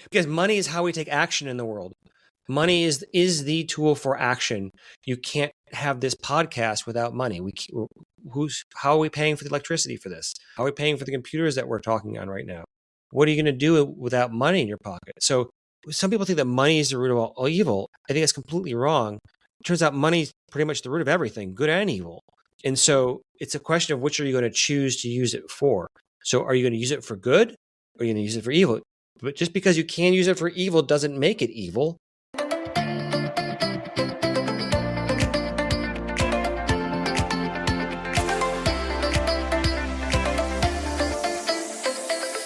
Because money is how we take action in the world. Money is the tool for action. You can't have this podcast without money. How are we paying for the electricity for this? How are we paying for the computers that we're talking on right now? What are you going to do without money in your pocket? So some people think that money is the root of all evil. I think it's completely wrong. It turns out money is pretty much the root of everything, good and evil. And so it's a question of which are you going to choose to use it for. So are you going to use it for good or are you going to use it for evil? But just because you can use it for evil doesn't make it evil.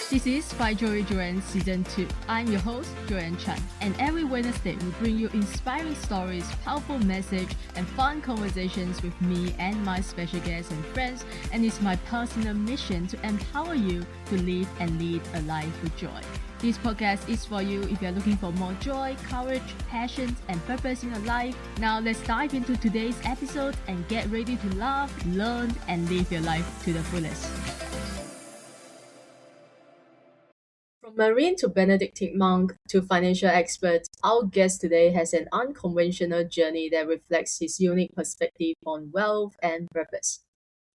This is By Joyan Season 2. I'm your host, Joyan Chan, and every Wednesday we bring you inspiring stories, powerful message, and fun conversations with me and my special guests and friends, and it's my personal mission to empower you to live and lead a life with joy. This podcast is for you if you're looking for more joy, courage, passion, and purpose in your life. Now let's dive into today's episode and get ready to laugh, learn, and live your life to the fullest. From Marine to Benedictine monk to financial expert, our guest today has an unconventional journey that reflects his unique perspective on wealth and purpose.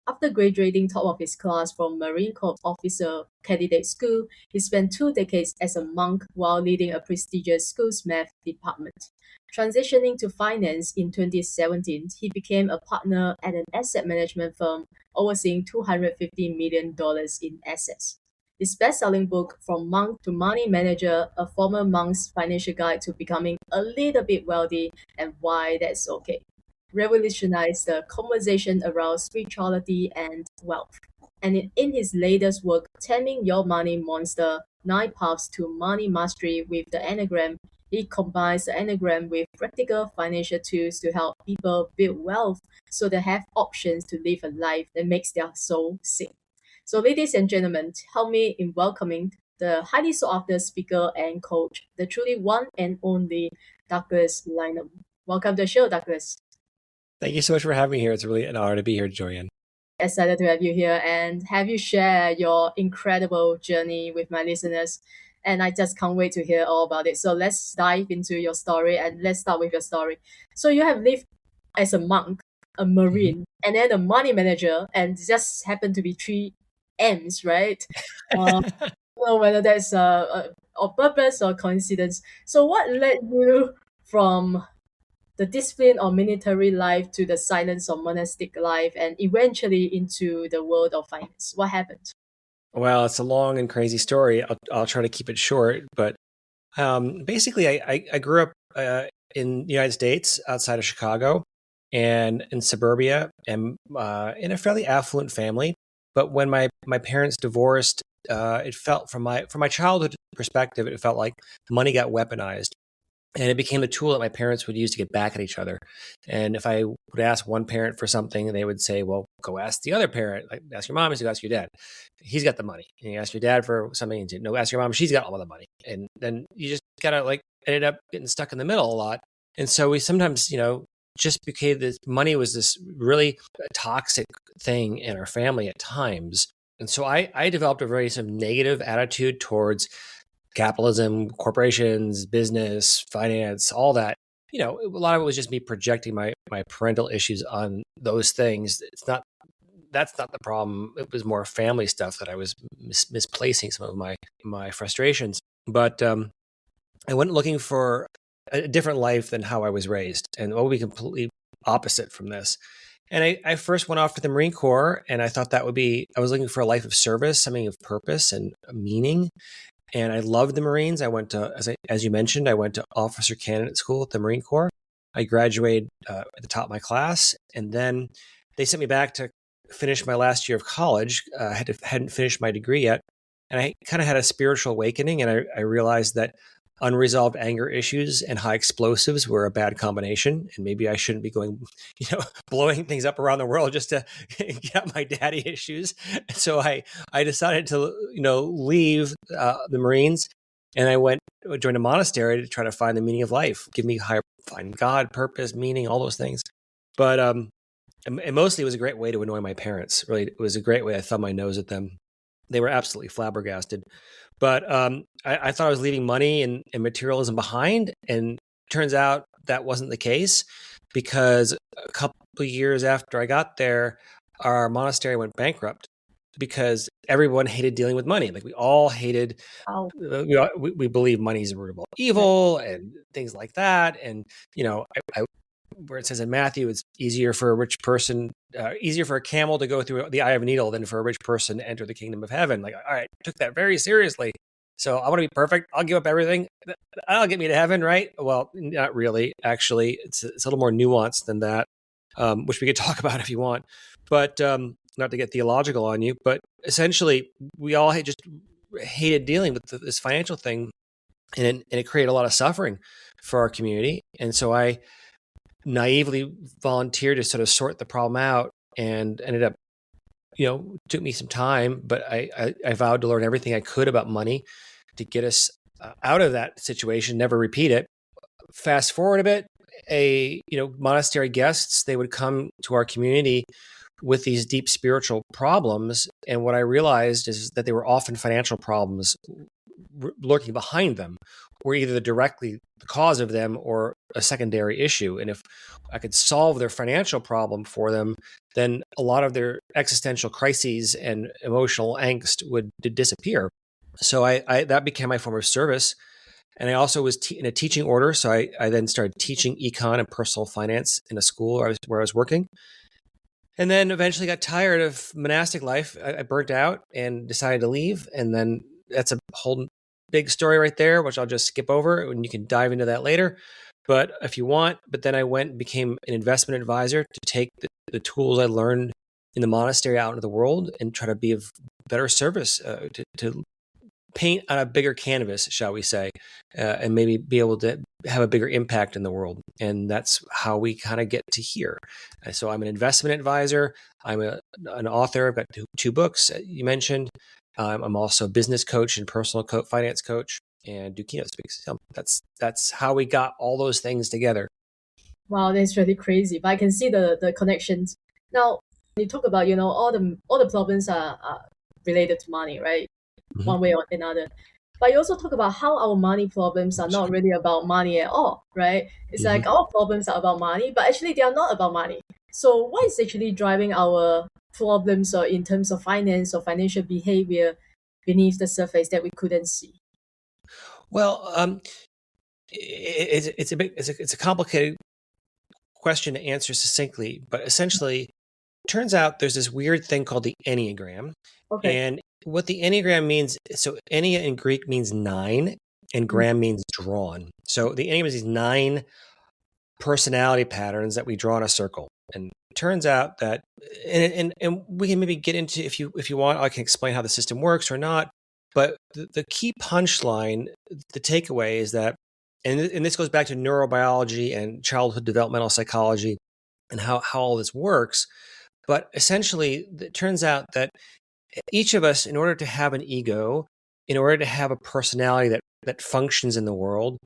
After graduating top of his class from Marine Corps Officer Candidate School, he spent 2 decades as a monk while leading a prestigious school's math department. Transitioning to finance in 2017, he became a partner at an asset management firm overseeing $250 million in assets. His best-selling book, From Monk to Money Manager, A Former Monk's Financial Guide to Becoming a Little Bit Wealthy and Why That's Okay, revolutionized the conversation around spirituality and wealth. And in his latest work, Taming Your Money Monster, 9 Paths to Money Mastery with the Enneagram, he combines the Enneagram with practical financial tools to help people build wealth so they have options to live a life that makes their soul sing. So ladies and gentlemen, help me in welcoming the highly sought-after speaker and coach, the truly one and only Douglas Lynam. Welcome to the show, Douglas. Thank you so much for having me here. It's really an honor to be here, Joyan. Excited to have you here and have you share your incredible journey with my listeners. And I just can't wait to hear all about it. So let's dive into your story and let's start with your story. So you have lived as a monk, a Marine, and then a money manager, and just happened to be 3 M's, right? I don't know whether that's on purpose or coincidence. So what led you from the discipline of military life to the silence of monastic life and eventually into the world of finance? What happened? Well, it's a long and crazy story. I'll try to keep it short, but basically I grew up in the United States outside of Chicago and in suburbia and in a fairly affluent family. But when my parents divorced, it felt from my childhood perspective, it felt like money got weaponized. And it became a tool that my parents would use to get back at each other. And if I would ask one parent for something, they would say, well, go ask the other parent. Like, ask your mom, go ask your dad. He's got the money. And you ask your dad for something, and no, ask your mom, she's got all the money. And then you just kind of ended up getting stuck in the middle a lot. And so we sometimes, just became this money was this really toxic thing in our family at times. And so I developed a very sort of negative attitude towards capitalism, corporations, business, finance, all that. A lot of it was just me projecting my parental issues on those things. That's not the problem. It was more family stuff that I was misplacing some of my frustrations. But I went looking for a different life than how I was raised, and what would be completely opposite from this. And I first went off to the Marine Corps, and I thought I was looking for a life of service, something of purpose and meaning. And I loved the Marines. I went to, as you mentioned, I went to officer candidate school at the Marine Corps. I graduated at the top of my class, and then they sent me back to finish my last year of college. I hadn't finished my degree yet, and I kind of had a spiritual awakening, and I realized that unresolved anger issues and high explosives were a bad combination. And maybe I shouldn't be going, blowing things up around the world just to get my daddy issues. So I decided to, leave the Marines, and I joined a monastery to try to find the meaning of life, find God, purpose, meaning, all those things. But and mostly it was a great way to annoy my parents. Really, it was a great way. I thumbed my nose at them. They were absolutely flabbergasted. But I thought I was leaving money and materialism behind, and turns out that wasn't the case, because a couple of years after I got there, our monastery went bankrupt because everyone hated dealing with money. Like we all hated, Wow. we believe money is a root of all evil and things like that. And where it says in Matthew, it's easier for a rich person, easier for a camel to go through the eye of a needle than for a rich person to enter the kingdom of heaven. Like, all right, I took that very seriously. So I want to be perfect. I'll give up everything. That'll get me to heaven, right? Well, not really. Actually, it's a little more nuanced than that, which we could talk about if you want. But not to get theological on you, but essentially, we all just hated dealing with this financial thing, and it created a lot of suffering for our community. And so I naively volunteered to sort of sort the problem out, and ended up, took me some time, but I vowed to learn everything I could about money to get us out of that situation, never repeat it. Fast forward a bit, monastery guests, they would come to our community with these deep spiritual problems. And what I realized is that they were often financial problems lurking behind them, or either directly the cause of them or a secondary issue. And if I could solve their financial problem for them, then a lot of their existential crises and emotional angst would disappear. So I that became my form of service. And I also was in a teaching order. So I then started teaching econ and personal finance in a school where I was working. And then eventually got tired of monastic life. I burnt out and decided to leave. And then that's a whole big story right there, which I'll just skip over, and you can dive into that later. But if you want, but then I went and became an investment advisor to take the tools I learned in the monastery out into the world and try to be of better service, to paint on a bigger canvas, shall we say, and maybe be able to have a bigger impact in the world. And that's how we kind of get to here. So I'm an investment advisor. I'm an author. I've got two books you mentioned. I'm also a business coach and personal finance coach, and do keynote speaks. So that's how we got all those things together. Wow, that's really crazy. But I can see the connections. Now, you talk about, all the problems are related to money, right? Mm-hmm. One way or another. But you also talk about how our money problems are not really about money at all, right? It's Mm-hmm. like our problems are about money, but actually they are not about money. So what is actually driving our problems, or in terms of finance or financial behavior, beneath the surface that we couldn't see? Well, it's a complicated question to answer succinctly, but essentially, turns out there's this weird thing called the Enneagram. Okay. And what the Enneagram means, so Ennea in Greek means 9, and gram means drawn. So the Enneagram is these 9 personality patterns that we draw in a circle. And it turns out that, and we can maybe get into, if you want, I can explain how the system works or not. But the key punchline, the takeaway is that, and this goes back to neurobiology and childhood developmental psychology and how all this works. But essentially, it turns out that each of us, in order to have an ego, in order to have a personality that functions in the world,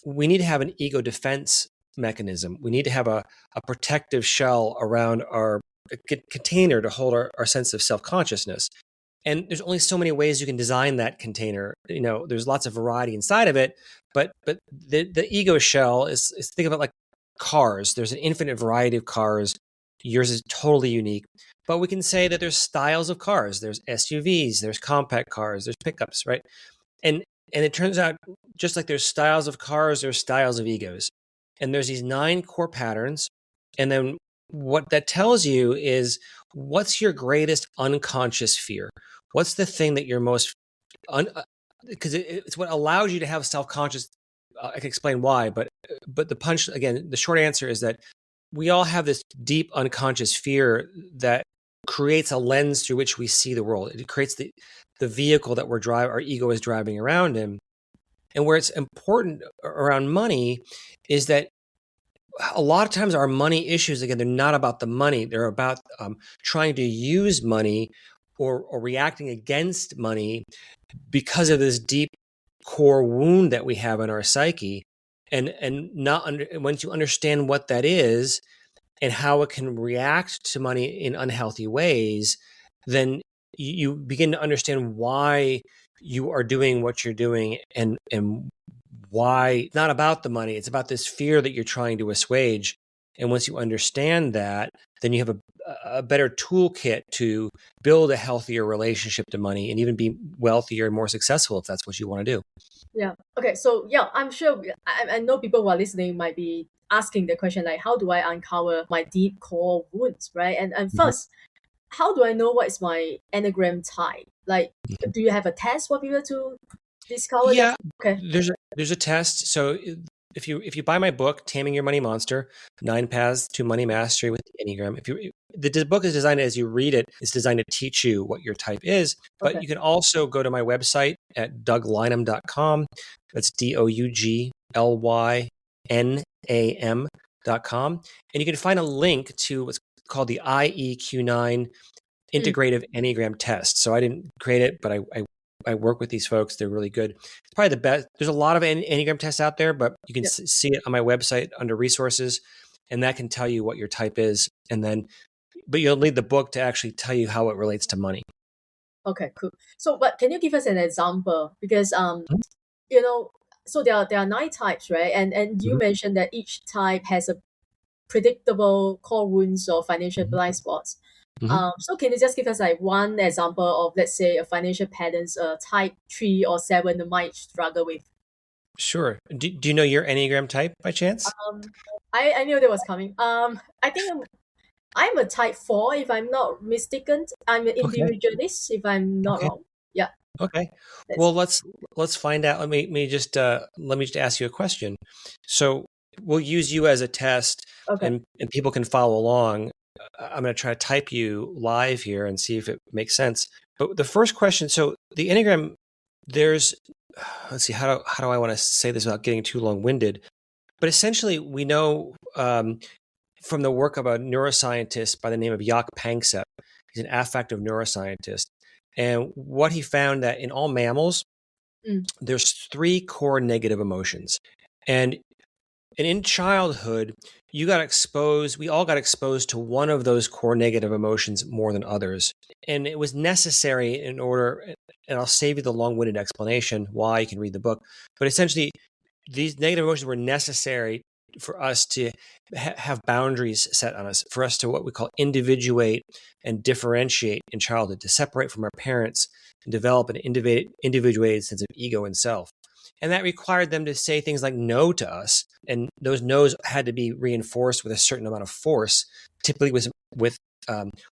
we need to have an ego defense mechanism. We need to have a protective shell around our container to hold our sense of self-consciousness. And there's only so many ways you can design that container. There's lots of variety inside of it, but the ego shell is, think of it like cars. There's an infinite variety of cars. Yours is totally unique. But we can say that there's styles of cars. There's SUVs, there's compact cars, there's pickups, right? And it turns out, just like there's styles of cars, there's styles of egos. And there's these 9 core patterns. And then what that tells you is, what's your greatest unconscious fear? What's the thing that you're most, because it's what allows you to have self-conscious. I can explain why, but the short answer is that we all have this deep unconscious fear that creates a lens through which we see the world. It creates the vehicle that our ego is driving around in. And where it's important around money is that a lot of times our money issues, again, they're not about the money. They're about trying to use money or reacting against money because of this deep core wound that we have in our psyche. And once you understand what that is and how it can react to money in unhealthy ways, then you begin to understand why you are doing what you're doing and why. It's not about the money. It's about this fear that you're trying to assuage. And once you understand that, then you have a better toolkit to build a healthier relationship to money and even be wealthier and more successful if that's what you want to do. Yeah. Okay. So yeah, I'm sure I know people who are listening might be asking the question like, how do I uncover my deep core wounds, right? And Mhm. first, how do I know what is my Enneagram type? Like, do you have a test for people to discover that? Yeah, Okay. there's a test. So if you buy my book, Taming Your Money Monster: 9 Paths to Money Mastery with the Enneagram, the book is designed as you read it, it's designed to teach you what your type is. But Okay. you can also go to my website at douglynam.com. That's DOUGLYNAM.com, and you can find a link to what's called the IEQ9 Mm, integrative Enneagram test. So I didn't create it, but I work with these folks. They're really good. It's probably the best. There's a lot of Enneagram tests out there, but you can yeah. see it on my website under resources, and that can tell you what your type is. And then, but you'll need the book to actually tell you how it relates to money. Okay. Cool. So, but can you give us an example? Because Mhm. you know, so there are 9 types, right? And you Mhm. mentioned that each type has a predictable core wounds or financial Mhm. blind spots. Mhm. So can you just give us like one example of, let's say, a financial patterns type 3 or 7 that might struggle with? Sure. Do you know your Enneagram type by chance? I knew that was coming. I think I'm a type 4 if I'm not mistaken. I'm an Okay. individualist if I'm not Okay. wrong. Yeah, Okay. that's Well, let's find out. Let me just ask you a question. So we'll use you as a test, okay. and people can follow along. I'm going to try to type you live here and see if it makes sense. But the first question. So the Enneagram, there's let's see, how do I want to say this without getting too long winded? But essentially, we know from the work of a neuroscientist by the name of Jaak Panksepp. He's an affective neuroscientist. And what he found that in all mammals, Mm, there's 3 core negative emotions. And in childhood, we all got exposed to one of those core negative emotions more than others. And it was necessary in order, and I'll save you the long winded explanation why. You can read the book. But essentially, these negative emotions were necessary for us to have boundaries set on us, for us to what we call individuate and differentiate in childhood, to separate from our parents and develop an individuated sense of ego and self. And that required them to say things like no to us. And those no's had to be reinforced with a certain amount of force, typically with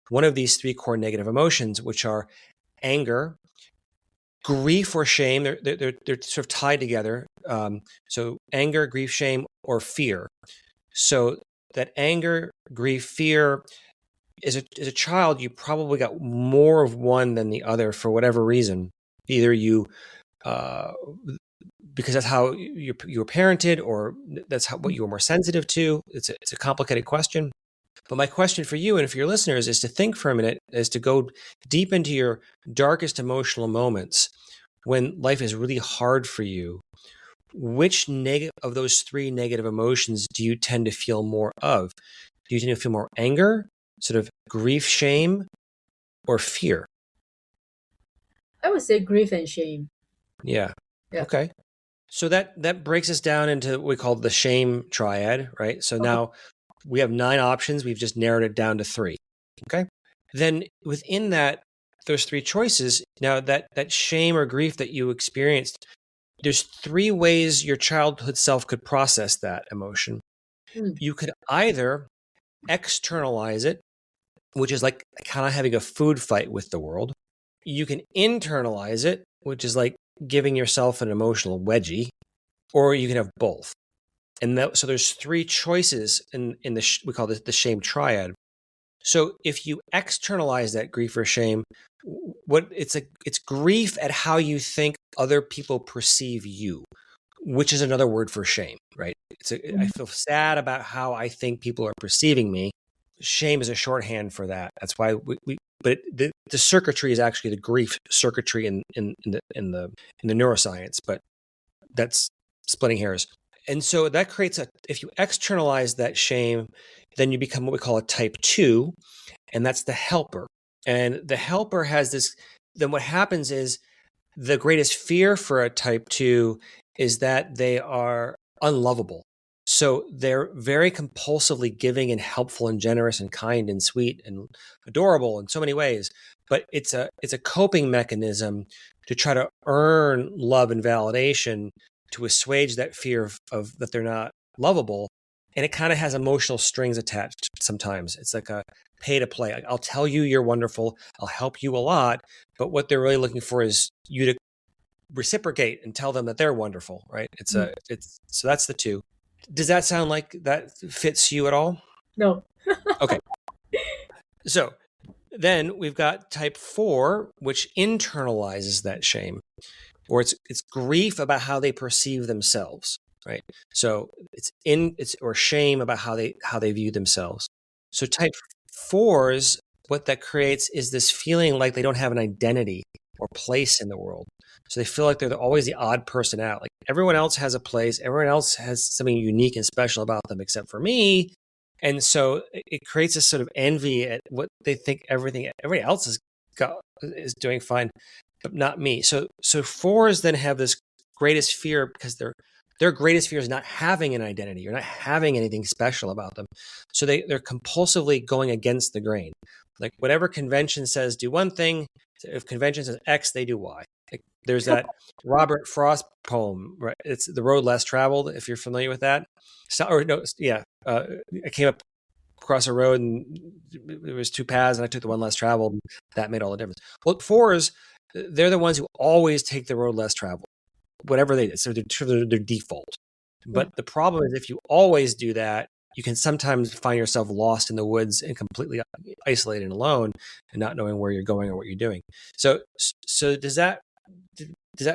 one of these 3 core negative emotions, which are anger, grief, or shame. They're sort of tied together. So anger, grief, shame, or fear. So that anger, grief, fear, as a child, you probably got more of one than the other for whatever reason. Either you uh, because that's how you were parented, or that's what mm. you were more sensitive to. It's a complicated question. But my question for you and for your listeners is to think for a minute, is to go deep into your darkest emotional moments when life is really hard for you. Which of those 3 negative emotions do you tend to feel more of? Do you tend to feel more anger, sort of grief, shame, or fear? I would say grief and shame. Yeah. Yeah. Okay. So that breaks us down into what we call the shame triad, right? So Okay. now we have 9 options. We've just narrowed it down to 3. Okay. Then within those 3 choices, now that shame or grief that you experienced, there's 3 ways your childhood self could process that emotion. Mm, You could either externalize it, which is like kind of having a food fight with the world. You can internalize it, which is like giving yourself an emotional wedgie, or you can have both. And so there's 3 choices in we call this the shame triad. So if you externalize that grief or shame, it's grief at how you think other people perceive you, which is another word for shame, right? I mm. feel sad about how I think people are perceiving me. Shame is a shorthand for that. That's why but the circuitry is actually the grief circuitry in the neuroscience, but that's splitting hairs. And so that creates if you externalize that shame, then you become what we call a type 2, and that's the helper. And the helper has this, then what happens is the greatest fear for a type 2 is that they are unlovable. So they're very compulsively giving and helpful and generous and kind and sweet and adorable in so many ways. But it's a coping mechanism to try to earn love and validation, to assuage that fear of that they're not lovable. And it kind of has emotional strings attached sometimes. It's like a pay to play. Like, I'll tell you you're wonderful. I'll help you a lot. But what they're really looking for is you to reciprocate and tell them that they're wonderful, right? So that's the 2. Does that sound like that fits you at all? No. Okay. So then we've got type 4, which internalizes that shame, or it's grief about how they perceive themselves, right? So it's or shame about how they view themselves. So type 4s, what that creates is this feeling like they don't have an identity or place in the world. So they feel like they're always the odd person out. Like everyone else has a place, everyone else has something unique and special about them except for me. And so it creates this sort of envy at what they think everybody else is doing fine, but not me. So 4s then have this greatest fear because their greatest fear is not having an identity or not having anything special about them. So they're compulsively going against the grain. Like whatever convention says do one thing, if convention says X, they do Y. Like there's that Robert Frost poem, right? It's The Road Less Traveled, if you're familiar with that. I came up across a road and there was 2 paths and I took the one less traveled. And that made all the difference. Well, 4s, they're the ones who always take the road less traveled, whatever they did. So they're their default. But the problem is if you always do that, you can sometimes find yourself lost in the woods and completely isolated and alone and not knowing where you're going or what you're doing. So does that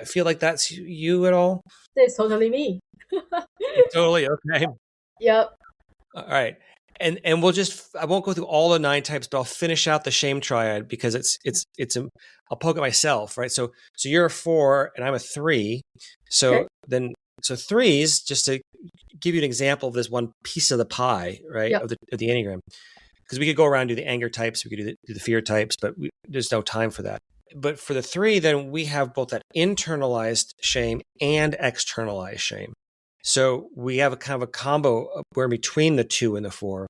feel like that's you at all? That's totally me. Totally. Okay. Yep. All right. And I won't go through all the 9 types, but I'll finish out the shame triad because I'll poke at myself, right? So you're a 4 and I'm a 3. So then 3s, just to give you an example of this one piece of the pie, right? Of the Enneagram, because we could go around and do the anger types, we could do the fear types, but there's no time for that. But for the 3, then we have both that internalized shame and externalized shame. So we have a kind of a combo where between the 2 and the 4.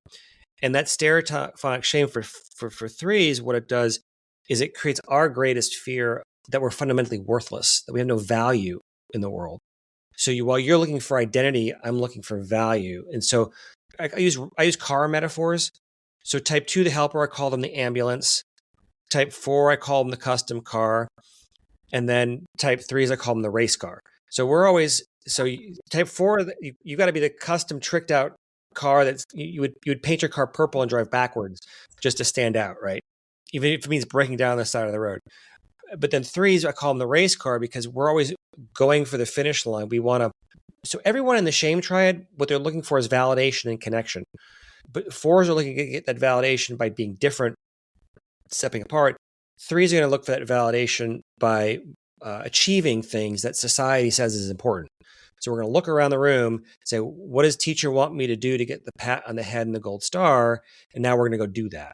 And that stereotypic shame for 3s, what it does is it creates our greatest fear that we're fundamentally worthless, that we have no value in the world. So while you're looking for identity, I'm looking for value. And so I use car metaphors. So type 2, the helper, I call them the ambulance. Type 4, I call them the custom car. And then type 3s, I call them the race car. So type 4, you've got to be the custom tricked out car that you would paint your car purple and drive backwards just to stand out, right? Even if it means breaking down the side of the road. But then 3s, I call them the race car because we're always going for the finish line. So everyone in the shame triad, what they're looking for is validation and connection. But 4s are looking to get that validation by being different, stepping apart. 3s are going to look for that validation by achieving things that society says is important. So we're going to look around the room, say, what does teacher want me to do to get the pat on the head and the gold star? And now we're going to go do that.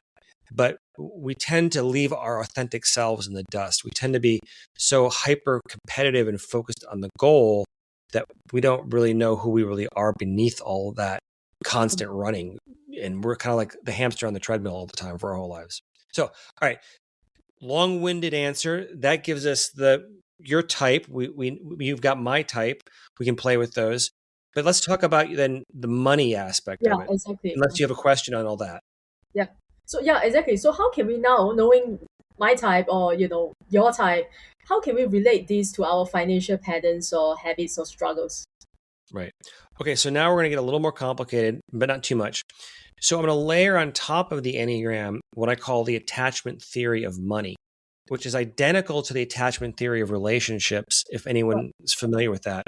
But we tend to leave our authentic selves in the dust. We tend to be so hyper competitive and focused on the goal that we don't really know who we really are beneath all of that constant running. And we're kind of like the hamster on the treadmill all the time for our whole lives. So, all right, long-winded answer. That gives us your type. You've got my type. We can play with those. But let's talk about then the money aspect of it. Exactly. Unless you have a question on all that. Yeah. So exactly. So how can we now, knowing my type or your type, how can we relate these to our financial patterns or habits or struggles? Right. Okay. So now we're going to get a little more complicated, but not too much. So I'm going to layer on top of the Enneagram what I call the attachment theory of money, which is identical to the attachment theory of relationships, if anyone is familiar with that.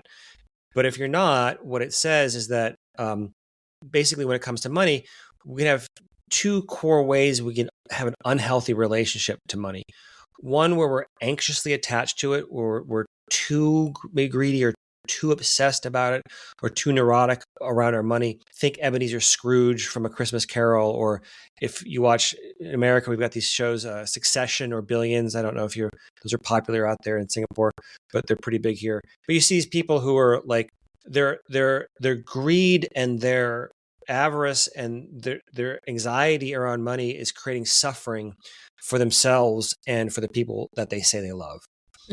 But if you're not, what it says is that basically when it comes to money, we can have 2 core ways we can have an unhealthy relationship to money. One where we're anxiously attached to it, or we're too greedy or too obsessed about it or too neurotic around our money. Think Ebenezer Scrooge from A Christmas Carol, or if you watch in America, we've got these shows, Succession or Billions. I don't know if those are popular out there in Singapore, but they're pretty big here. But you see these people who are like, their greed and their avarice and their anxiety around money is creating suffering for themselves and for the people that they say they love.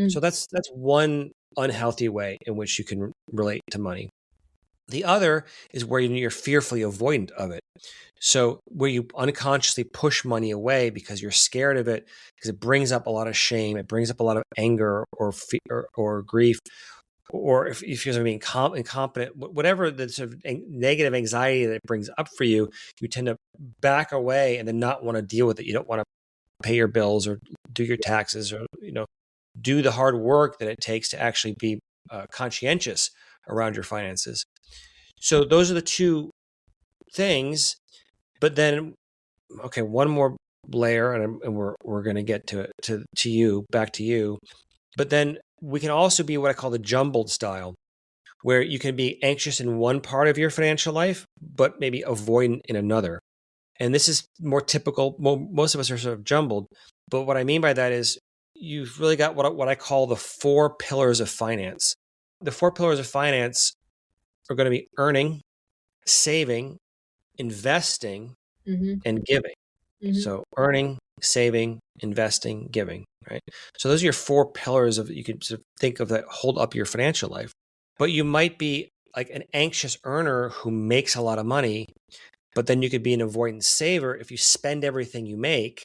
So that's one unhealthy way in which you can relate to money. The other is where you're fearfully avoidant of it. So where you unconsciously push money away because you're scared of it, because it brings up a lot of shame, it brings up a lot of anger or fear or grief, or if you're being incompetent, whatever the sort of negative anxiety that it brings up for you, you tend to back away and then not want to deal with it. You don't want to pay your bills or do your taxes or, do the hard work that it takes to actually be conscientious around your finances. So those are the two things. But then, okay, one more layer, and we're going to get to you, back to you. But then we can also be what I call the jumbled style, where you can be anxious in one part of your financial life, but maybe avoidant in another. And this is more typical. Most of us are sort of jumbled. But what I mean by that is you've really got what I call the 4 pillars of finance. The 4 pillars of finance are going to be earning, saving, investing, and giving. So earning, saving, investing, giving, right? So those are your 4 pillars you can sort of think of that hold up your financial life. But you might be like an anxious earner who makes a lot of money, but then you could be an avoidant saver. If you spend everything you make,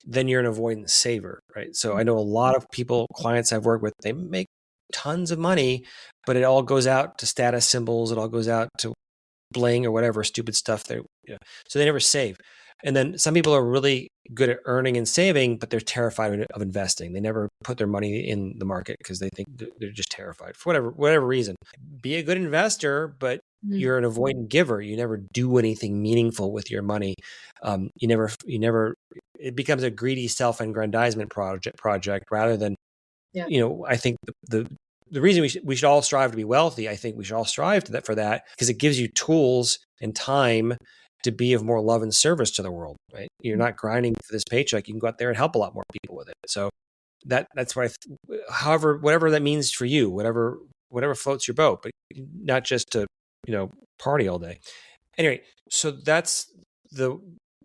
then you're an avoidant saver, right? So I know a lot of clients I've worked with, they make tons of money, but it all goes out to status symbols. It all goes out to bling or whatever stupid stuff. So they never save. And then some people are really good at earning and saving, but they're terrified of investing. They never put their money in the market because they think they're just terrified for whatever reason. Be a good investor, but you're an avoidant giver. You never do anything meaningful with your money. You never. It becomes a greedy self-aggrandizement project rather than, I think the reason we should all strive to be wealthy, I think we should all strive for that because it gives you tools and time to be of more love and service to the world, right? You're not grinding for this paycheck. You can go out there and help a lot more people with it. So that's why, whatever that means for you, whatever floats your boat, but not just to, party all day. Anyway, so that's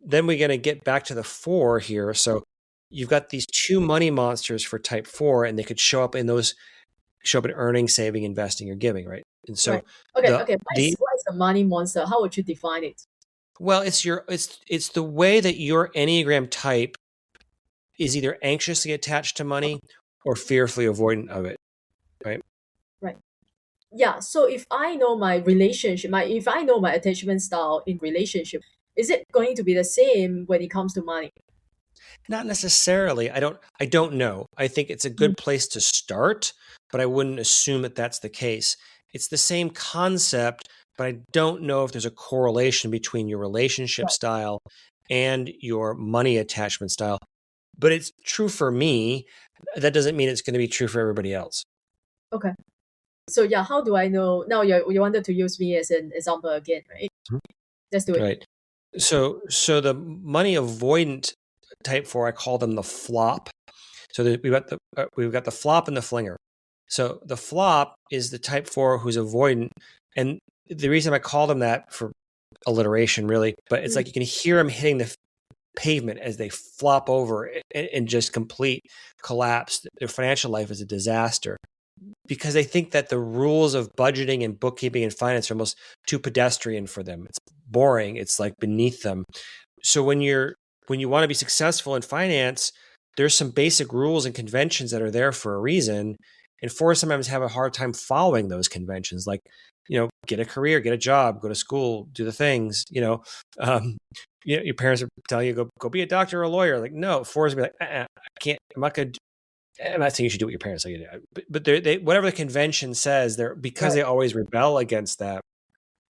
then we're going to get back to the 4 here. So you've got these 2 money monsters for type 4, and they could show up in earning, saving, investing, or giving, right? And so, okay. What is the money monster? How would you define it? Well, it's the way that your Enneagram type is either anxiously attached to money or fearfully avoidant of it, right? Right. Yeah. So if I know my relationship, if I know my attachment style in relationship, is it going to be the same when it comes to money? Not necessarily. I don't know. I think it's a good place to start, but I wouldn't assume that that's the case. It's the same concept, but I don't know if there's a correlation between your relationship style and your money attachment style. But it's true for me. That doesn't mean it's going to be true for everybody else. Okay. So yeah, how do I know? Now you wanted to use me as an example again, right? Let's do it. Right. So the money avoidant type 4, I call them the flop. So we've got the flop and the flinger. So the flop is the type 4 who's avoidant, and the reason I call them that for alliteration, really, but it's like you can hear them hitting the pavement as they flop over and just complete collapse. Their financial life is a disaster because they think that the rules of budgeting and bookkeeping and finance are almost too pedestrian for them. It's boring. It's like beneath them. So when you want to be successful in finance, there's some basic rules and conventions that are there for a reason. And 4 sometimes have a hard time following those conventions, like, get a career, get a job, go to school, do the things, your parents are telling you, go be a doctor or a lawyer. Like, no, 4s be like, I can't, I'm not saying you should do what your parents tell you to do, but they whatever the convention says, because they always rebel against that,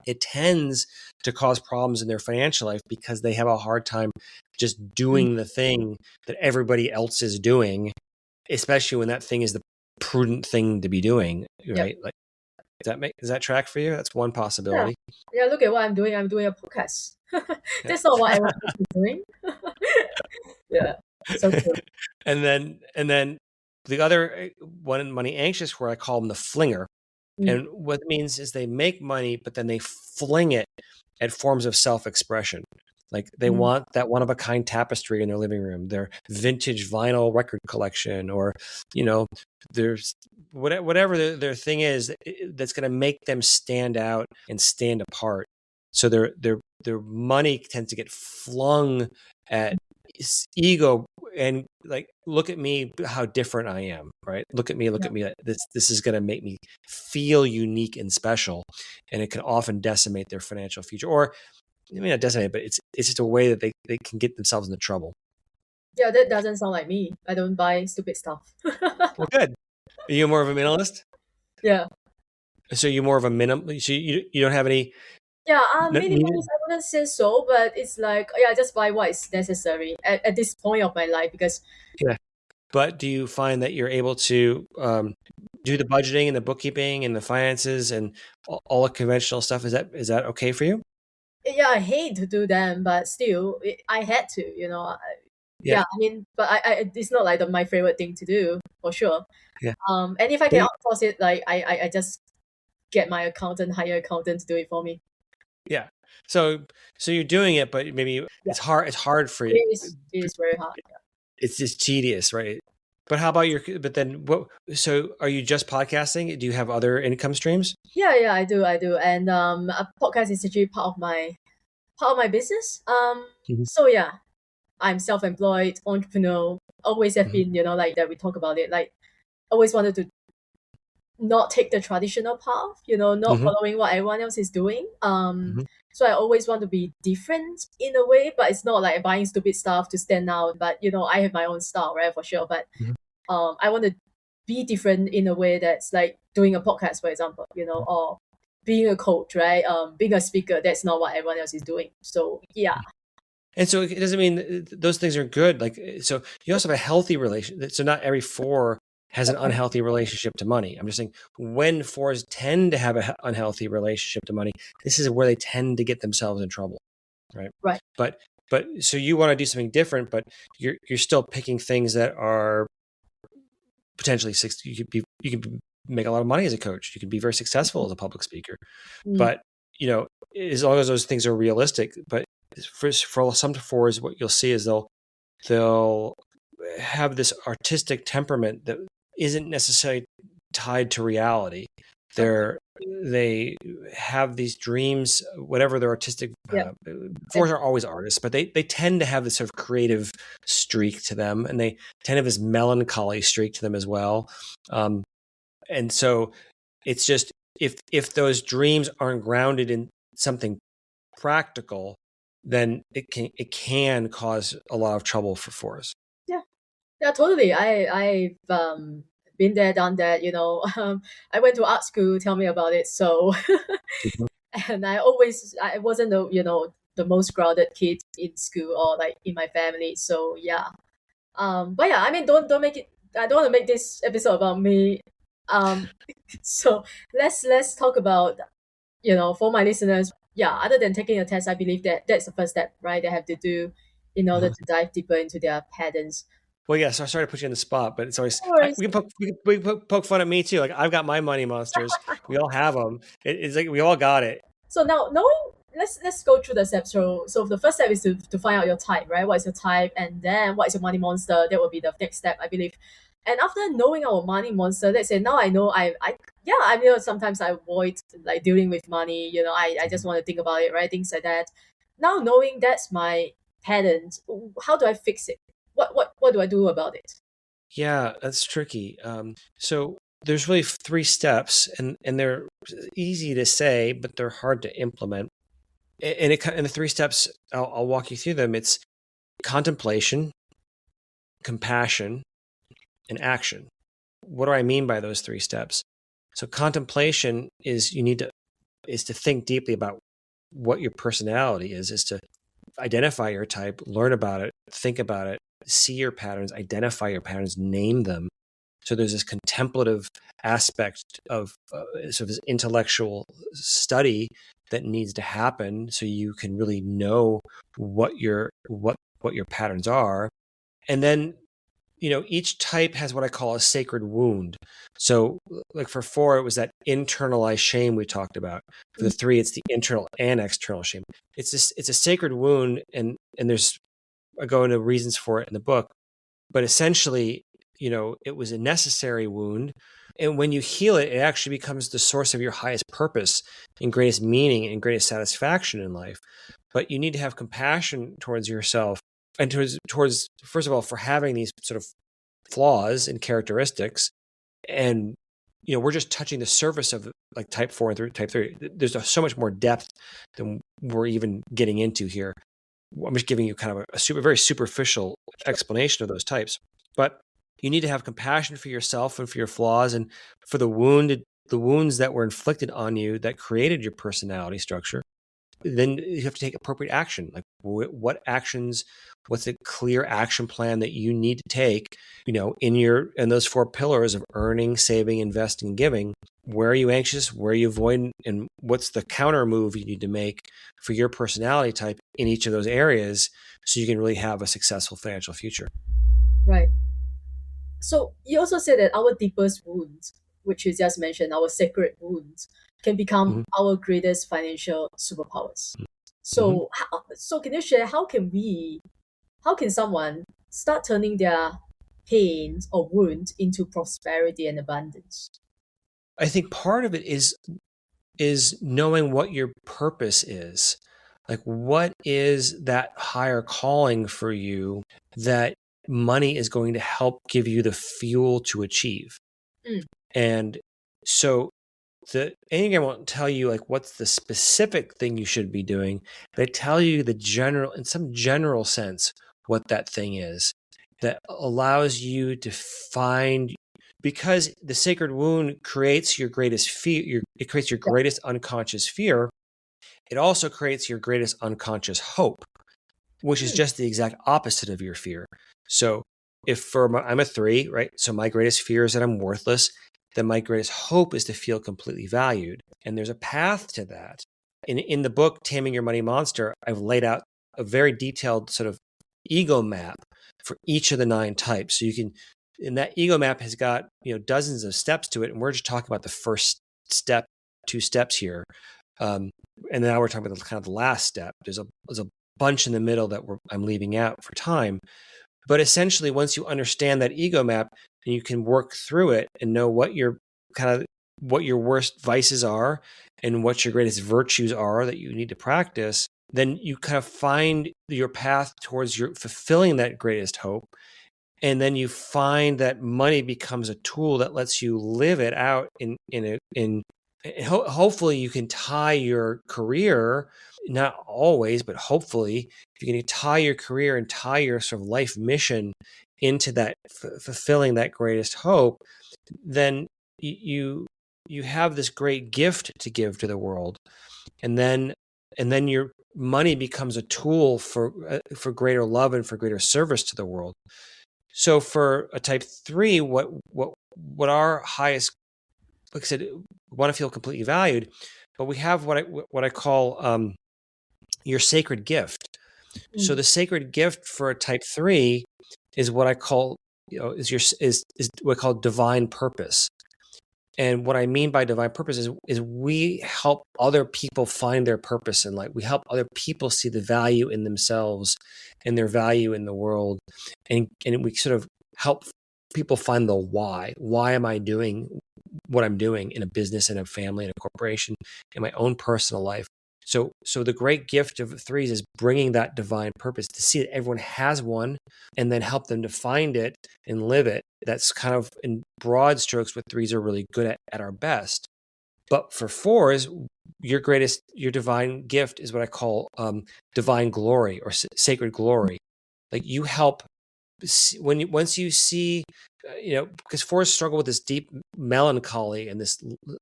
it tends to cause problems in their financial life because they have a hard time just doing the thing that everybody else is doing, especially when that thing is the prudent thing to be doing, right? Does that track for you? That's one Yeah. possibility. Yeah, look at what I'm doing. I'm doing a podcast. Yeah. That's not what everyone else is doing. Yeah, so true. And then the other one, money anxious, where I call them the flinger. Mm. And what it means is they make money, but then they fling it at forms of self-expression. Like they Mm. want that one of a kind tapestry in their living room, their vintage vinyl record collection, or, there's whatever their thing is that's going to make them stand out and stand apart. So their money tends to get flung at ego, and like, look at me, how different I am, right? Look at me, Yeah. this is going to make me feel unique and special, and it can often decimate their financial future. Or, I mean, not decimate, but it's just a way that they can get themselves into trouble. Yeah, that doesn't sound like me. I don't buy stupid stuff. Well, good. Are you more of a minimalist? Yeah. So you're more of a minimum. So you don't have any Yeah, needed. minimalist, I wouldn't say so, but it's like, yeah, just buy what is necessary at this point of my life because Yeah. But do you find that you're able to do the budgeting and the bookkeeping and the finances and all the conventional stuff? Is that okay for you? yeah, I hate to do them, but still, I had to, Yeah. Yeah, but it's not like my favorite thing to do for sure. Yeah. And if I Well, can outsource it, like I just get my hire accountant to do it for me. yeah. So you're doing it, but maybe Yeah, it's hard for you. it is very hard. It's just tedious, right? But how about but then what, so are you just podcasting? Do you have other income streams? Yeah, I do, and a podcast is actually part of my business. Mhm. So yeah, I'm self-employed entrepreneur. Always have Mhm. been, like that. We talk about it. Like always wanted to not take the traditional path, not Mhm. following what everyone else is doing. Mhm. So I always want to be different in a way, but it's not like buying stupid stuff to stand out. But I have my own style, right, for sure. But Mhm. I want to be different in a way that's like doing a podcast, for example, or being a coach, right? Being a speaker. That's not what everyone else is doing. So yeah, And so it doesn't mean those things are good. Like, so you also have a healthy relation. So not every four has an unhealthy relationship to money. I'm just saying, when fours tend to have an unhealthy relationship to money, this is where they tend to get themselves in trouble, right? right. But so you want to do something different, but you're still picking things that are potentially you could make a lot of money as a coach. You could be very successful as a public speaker. Mm. But as long as those things are realistic. But for some fours, what you'll see is they'll have this artistic temperament that isn't necessarily tied to reality. They have these dreams, whatever their artistic. Yeah. Fours are always artists, but they tend to have this sort of creative streak to them, and they tend to have this melancholy streak to them as well. And so it's just, if those dreams aren't grounded in something practical, then it can cause a lot of trouble for fours. Yeah, totally. I've been there, done that. I went to art school. Tell me about it. So, Mhm. and I wasn't the most grounded kid in school or like in my family. So yeah. But yeah, don't make it. I don't want to make this episode about me. Um, so let's talk about for my listeners. Yeah, other than taking a test, I believe that that's the first step, right? They have to do in order Uh-huh. to dive deeper into their patterns. Well, yeah. So I started to put you on the spot, but it's always No worries. we can poke fun at me too. Like, I've got my money monsters. We all have them. It's like we all got it. So now knowing, let's go through the steps. So the first step is to find out your type, right? What is your type, and then what is your money monster? That will be the next step, I believe. And after knowing our money monster, let's say now I know sometimes I avoid like dealing with money. I just want to think about it, right? Things like that. Now knowing that's my pattern, how do I fix it? What do I do about it? Yeah, that's tricky. So there's really three steps, and they're easy to say, but they're hard to implement. And the three steps, I'll walk you through them. It's contemplation, compassion, and action. What do I mean by those three steps? So contemplation is to think deeply about what your personality is to identify your type, learn about it, think about it, see your patterns, identify your patterns, name them, So there's this contemplative aspect of sort of this intellectual study that needs to happen so you can really know what your patterns are. And then, each type has what I call a sacred wound. So like for 4, it was that internalized shame we talked about. For the 3, it's the internal and external shame. It's a sacred wound, and I go into reasons for it in the book, but essentially, it was a necessary wound. And when you heal it, it actually becomes the source of your highest purpose and greatest meaning and greatest satisfaction in life. But you need to have compassion towards yourself and towards first of all, for having these sort of flaws and characteristics. And, we're just touching the surface of like type 4 and type 3. There's so much more depth than we're even getting into here. I'm just giving you kind of a very superficial explanation of those types. But you need to have compassion for yourself and for your flaws and for the wounds that were inflicted on you that created your personality structure. Then you have to take appropriate action. Like what actions, what's a clear action plan that you need to take, in those 4 pillars of earning, saving, investing, and giving. Where are you anxious? Where are you avoiding? And what's the counter move you need to make for your personality type in each of those areas so you can really have a successful financial future? Right. So you also said that our deepest wounds, which you just mentioned, our sacred wounds, can become our greatest financial superpowers. So, so can you share how can someone start turning their pains or wounds into prosperity and abundance? I think part of it is knowing what your purpose is. Like, what is that higher calling for you that money is going to help give you the fuel to achieve? And so the Enneagram won't tell you like what's the specific thing you should be doing. They tell you in some general sense, what that thing is that allows you to find, because the sacred wound creates your greatest fear. It creates your greatest unconscious fear. It also creates your greatest unconscious hope, which is just the exact opposite of your fear. So I'm a 3, right? So my greatest fear is that I'm worthless. Then my greatest hope is to feel completely valued. And there's a path to that. In the book, Taming Your Money Monster, I've laid out a very detailed sort of ego map for each of the 9 types. So and that ego map has got, dozens of steps to it. And we're just talking about the first step, 2 steps here. And now we're talking about kind of the last step. There's a bunch in the middle that I'm leaving out for time. But essentially, once you understand that ego map and you can work through it and know what your worst vices are and what your greatest virtues are that you need to practice, then you kind of find your path towards your fulfilling that greatest hope. And then you find that money becomes a tool that lets you live it out hopefully you can tie your career, not always, but hopefully if you can tie your career and tie your sort of life mission into that fulfilling that greatest hope, then you have this great gift to give to the world. And then your money becomes a tool for greater love and for greater service to the world. So for a type 3, what our highest, like I said, we want to feel completely valued, but we have what I call your sacred gift. So the sacred gift for a type 3 is what I call, is what I call divine purpose. And what I mean by divine purpose is we help other people find their purpose in life. We help other people see the value in themselves and their value in the world. And we sort of help people find the why. Why am I doing what I'm doing in a business, in a family, in a corporation, in my own personal life? So the great gift of 3s is bringing that divine purpose, to see that everyone has one and then help them to find it and live it. That's kind of in broad strokes what 3s are really good at our best. But for 4s, your divine gift is what I call divine glory or sacred glory. Like you help once you see, because 4s struggle with this deep melancholy and this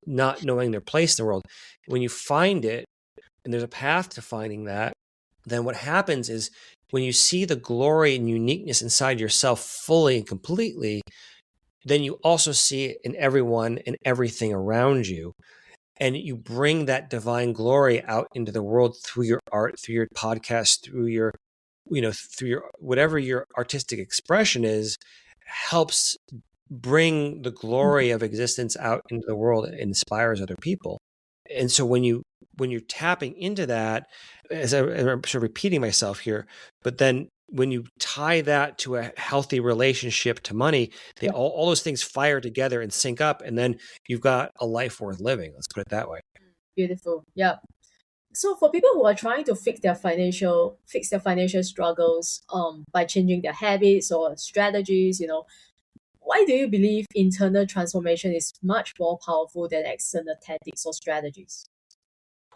not knowing their place in the world. When you find it, and there's a path to finding that, then what happens is when you see the glory and uniqueness inside yourself fully and completely, then you also see it in everyone and everything around you. And you bring that divine glory out into the world through your art, through your podcast, through your, through your, whatever your artistic expression is, helps bring the glory of existence out into the world and inspires other people. And so when you're tapping into that, as I'm sort of repeating myself here, but then when you tie that to a healthy relationship to money, all those things fire together and sync up, and then you've got a life worth living. Let's put it that way. Beautiful. Yeah. So for people who are trying to fix their financial struggles by changing their habits or strategies, why do you believe internal transformation is much more powerful than external tactics or strategies?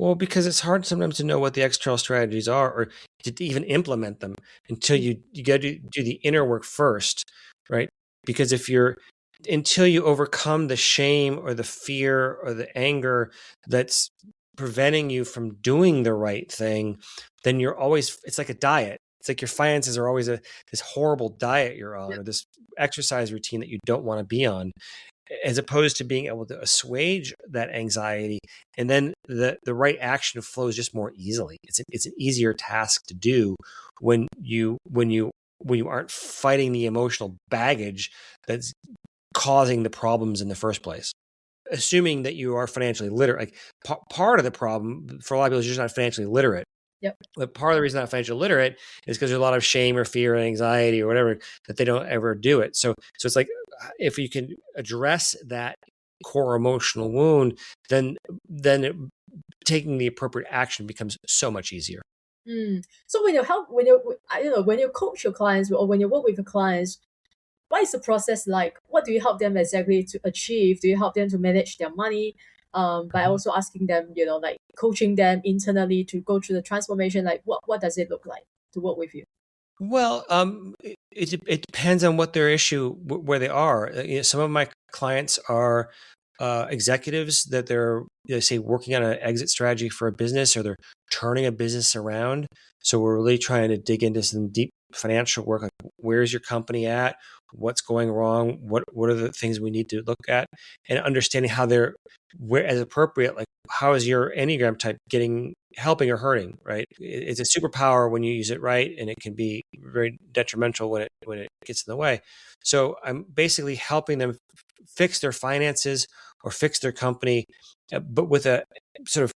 Well, because it's hard sometimes to know what the external strategies are or to even implement them until you got to do the inner work first, right? Because until you overcome the shame or the fear or the anger that's preventing you from doing the right thing, then it's like a diet. It's like your finances are always this horrible diet you're on, or this exercise routine that you don't want to be on, as opposed to being able to assuage that anxiety, and then the right action flows just more easily. It's an easier task to do when you aren't fighting the emotional baggage that's causing the problems in the first place. Assuming that you are financially literate, like part of the problem for a lot of people is you're just not financially literate. Yep. But part of the reason not financially literate is because there's a lot of shame or fear or anxiety or whatever that they don't ever do it. So it's like, if you can address that core emotional wound, then taking the appropriate action becomes so much easier. So when you coach your clients or when you work with your clients, what is the process like? What do you help them exactly to achieve? Do you help them to manage their money? By also asking them, like coaching them internally to go through the transformation, like what does it look like to work with you? Well, it depends on what their issue, where they are. Some of my clients are executives that they're, say, working on an exit strategy for a business, or they're turning a business around. So we're really trying to dig into some deep financial work, like where's your company at, what's going wrong, what are the things we need to look at, and understanding how they're, where as appropriate, like how is your Enneagram type helping or hurting, right? It's a superpower when you use it right, and it can be very detrimental when it gets in the way. So I'm basically helping them fix their finances or fix their company, but with a sort of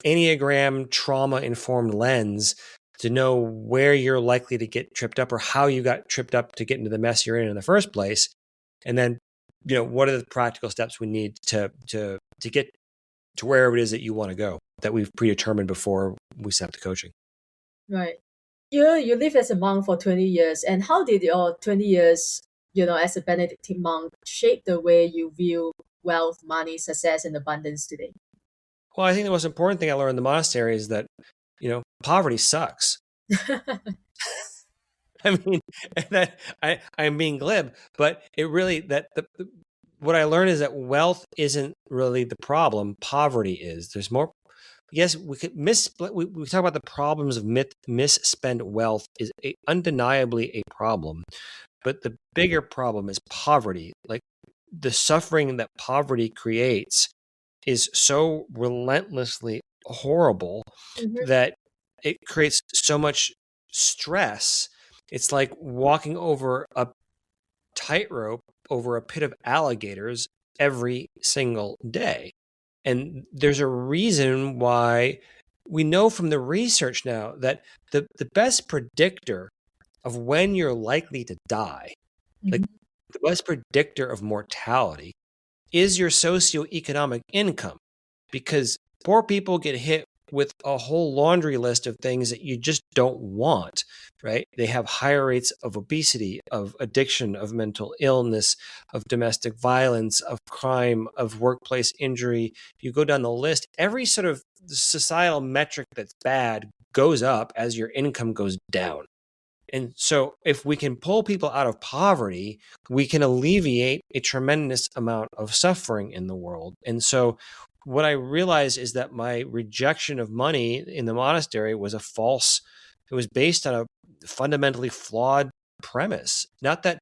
Enneagram trauma informed lens to know where you're likely to get tripped up or how you got tripped up to get into the mess you're in the first place. And then, what are the practical steps we need to get to wherever it is that you want to go, that we've predetermined before we set up the coaching. Right. You lived as a monk for 20 years. And how did your 20 years, as a Benedictine monk shape the way you view wealth, money, success, and abundance today? Well, I think the most important thing I learned in the monastery is that, poverty sucks. I mean, I'm being glib, but it really, what I learned is that wealth isn't really the problem. Poverty is. There's more. Yes, we could we talk about the problems of misspent wealth is undeniably a problem, but the bigger problem is poverty. Like, the suffering that poverty creates is so relentlessly horrible that it creates so much stress. It's like walking over a tightrope over a pit of alligators every single day. And there's a reason why we know from the research now that the best predictor of when you're likely to die, like the best predictor of mortality, is your socioeconomic income, because poor people get hit with a whole laundry list of things that you just don't want, right? They have higher rates of obesity, of addiction, of mental illness, of domestic violence, of crime, of workplace injury. You go down the list, every sort of societal metric that's bad goes up as your income goes down. And so if we can pull people out of poverty, we can alleviate a tremendous amount of suffering in the world. And so what I realized is that my rejection of money in the monastery was it was based on a fundamentally flawed premise. Not that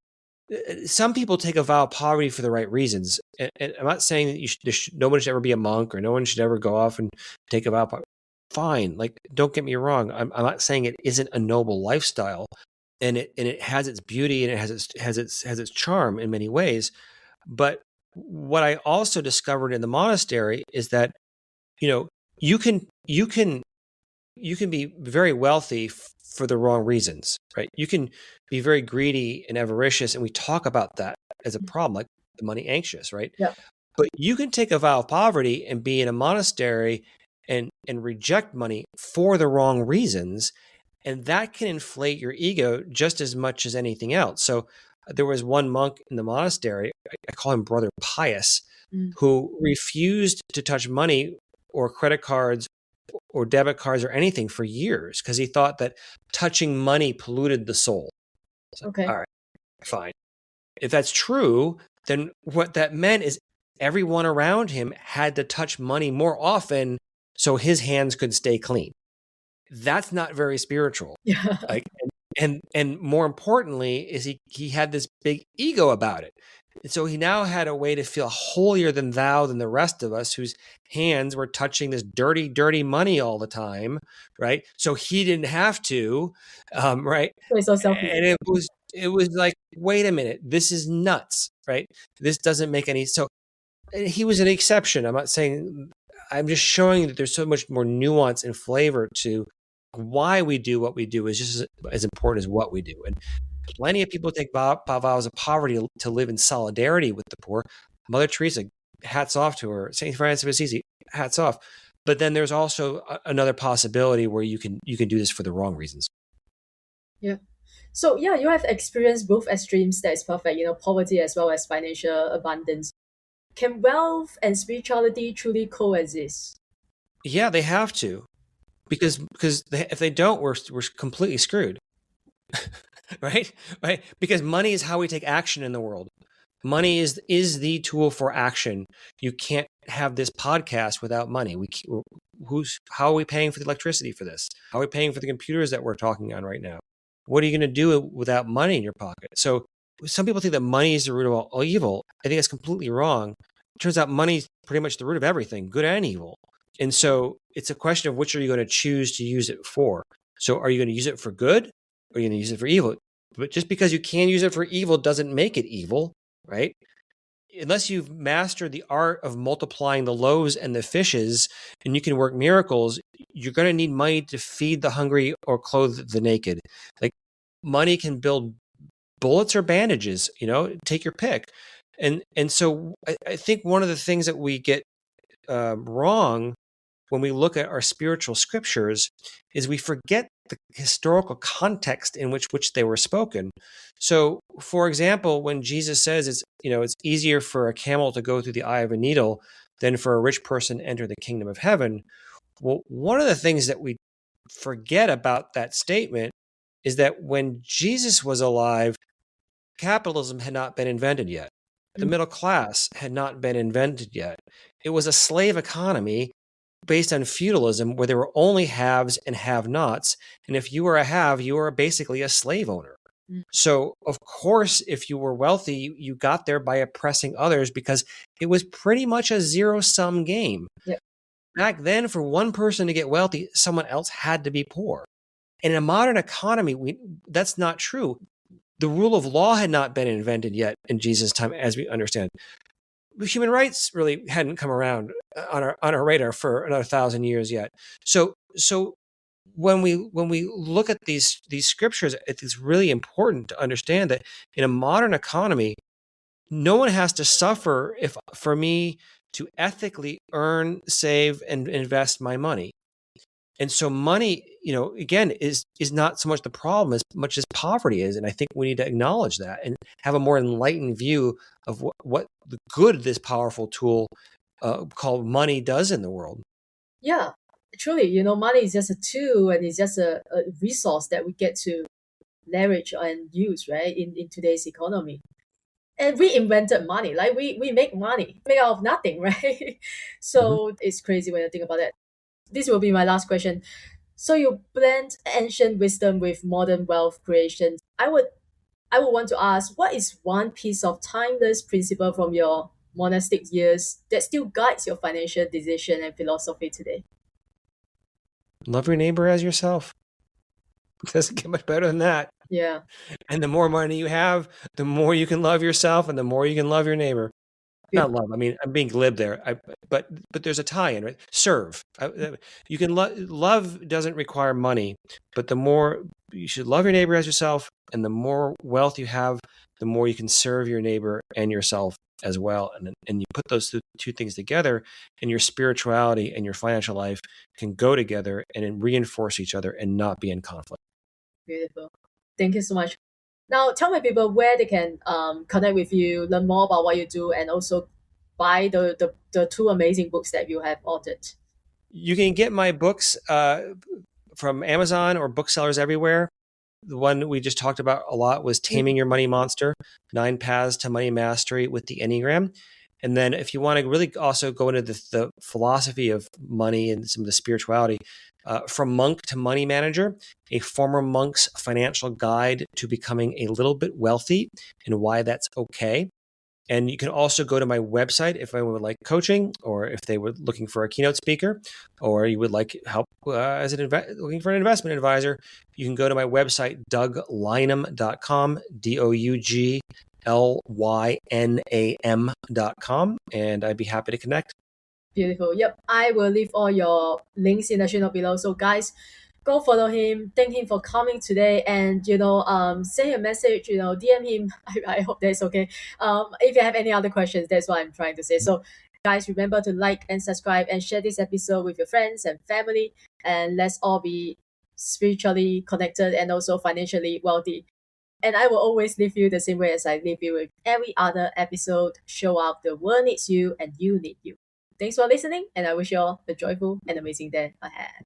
some people take a vow of poverty for the right reasons. And I'm not saying that no one should ever be a monk or no one should ever go off and take a vow of poverty. Fine. Like, don't get me wrong. I'm not saying it isn't a noble lifestyle, and it has its beauty and it has its charm in many ways. But what I also discovered in the monastery is that, you know, you can be very wealthy for the wrong reasons, right? You can be very greedy and avaricious, and we talk about that as a problem, like the money anxious, right? Yeah. But you can take a vow of poverty and be in a monastery and reject money for the wrong reasons, and that can inflate your ego just as much as anything else. So there was one monk in the monastery, I call him Brother Pius, who refused to touch money or credit cards or debit cards or anything for years because he thought that touching money polluted the soul. So, Okay. all right, fine. If that's true, then what that meant is everyone around him had to touch money more often so his hands could stay clean. That's not very spiritual. Yeah. Like, and more importantly is he had this big ego about it. And so he now had a way to feel holier than thou than the rest of us whose hands were touching this dirty, dirty money all the time, right? So he didn't have to, right? So it's so selfish. And it was like, wait a minute, this is nuts, right? This doesn't make any. So he was an exception. I'm not saying. I'm just showing that there's so much more nuance and flavor to why we do what we do is just as important as what we do. And plenty of people take vows of poverty to live in solidarity with the poor. Mother Teresa, hats off to her. Saint Francis of Assisi, hats off. But then there's also another possibility where you can do this for the wrong reasons. Yeah. So yeah, you have experienced both extremes that is perfect, poverty as well as financial abundance. Can wealth and spirituality truly coexist? Yeah, they have to, because if they don't, we're completely screwed. Right? Because money is how we take action in the world. Money is the tool for action. You can't have this podcast without money. How are we paying for the electricity for this? How are we paying for the computers that we're talking on right now? What are you going to do without money in your pocket? So some people think that money is the root of all evil. I think that's completely wrong. It turns out money is pretty much the root of everything, good and evil. And so it's a question of which are you going to choose to use it for. So are you going to use it for good, or are you going to use it for evil? But just because you can use it for evil doesn't make it evil, right? Unless you've mastered the art of multiplying the loaves and the fishes and you can work miracles, you're going to need money to feed the hungry or clothe the naked. Like, money can build bullets or bandages, take your pick. And so I think one of the things that we get wrong when we look at our spiritual scriptures is we forget the historical context in which they were spoken. So, for example, when Jesus says it's easier for a camel to go through the eye of a needle than for a rich person to enter the kingdom of heaven. Well, one of the things that we forget about that statement is that when Jesus was alive, capitalism had not been invented yet. The middle class had not been invented yet. It was a slave economy based on feudalism where there were only haves and have-nots. And if you were a have, you were basically a slave owner. So, of course, if you were wealthy, you got there by oppressing others because it was pretty much a zero-sum game. Yep. Back then, for one person to get wealthy, someone else had to be poor. And in a modern economy, that's not true. The rule of law had not been invented yet in Jesus' time, as we understand. Human rights really hadn't come around on our radar for another 1,000 years yet. So when we look at these scriptures, it's really important to understand that in a modern economy, no one has to suffer for me to ethically earn, save, and invest my money. And so money, again, is not so much the problem as much as poverty is. And I think we need to acknowledge that and have a more enlightened view of what the good this powerful tool called money does in the world. Yeah, truly, money is just a tool and it's just a resource that we get to leverage and use, right, in today's economy. And we invented money, like we make money, made out of nothing, right? So It's crazy when you think about that. This will be my last question. So you blend ancient wisdom with modern wealth creation. I I would want to ask, what is one piece of timeless principle from your monastic years that still guides your financial decision and philosophy today? Love your neighbor as yourself. It doesn't get much better than that. Yeah. And the more money you have, the more you can love yourself and the more you can love your neighbor. Not love. I mean, I'm being glib there. But there's a tie-in, right? Serve. You can love doesn't require money, but the more you should love your neighbor as yourself, and the more wealth you have, the more you can serve your neighbor and yourself as well. And you put those two things together, and your spirituality and your financial life can go together and reinforce each other and not be in conflict. Beautiful. Thank you so much. Now, tell my people where they can connect with you, learn more about what you do, and also buy the two amazing books that you have authored. You can get my books from Amazon or booksellers everywhere. The one we just talked about a lot was Taming Your Money Monster, 9 Paths to Money Mastery with the Enneagram. And then if you want to really also go into the philosophy of money and some of the spirituality, From Monk to Money Manager, a former monk's financial guide to becoming a little bit wealthy and why that's okay. And you can also go to my website if anyone would like coaching, or if they were looking for a keynote speaker, or you would like help looking for an investment advisor. You can go to my website, douglynam.com, DOUGLYNAM.com, and I'd be happy to connect. Beautiful. Yep. I will leave all your links in the show notes below. So guys, go follow him. Thank him for coming today, and send him a message. DM him. I hope that's okay. If you have any other questions, that's what I'm trying to say. So, guys, remember to like and subscribe and share this episode with your friends and family, and let's all be spiritually connected and also financially wealthy. And I will always leave you the same way as I leave you with every other episode. Show up. The world needs you, and you need you. Thanks for listening, and I wish you all a joyful and amazing day ahead.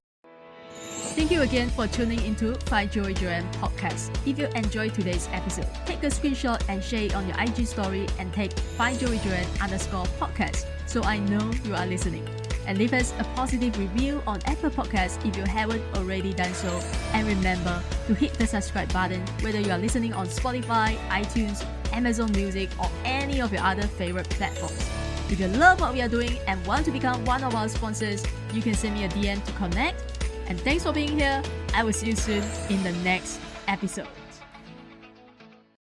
Thank you again for tuning into Find Joy Joyan podcast. If you enjoyed today's episode, take a screenshot and share it on your IG story and tag FindJoyJoyan_podcast so I know you are listening. And leave us a positive review on Apple Podcasts if you haven't already done so. And remember to hit the subscribe button whether you are listening on Spotify, iTunes, Amazon Music, or any of your other favorite platforms. If you love what we are doing and want to become one of our sponsors, you can send me a DM to connect. And thanks for being here. I will see you soon in the next episode.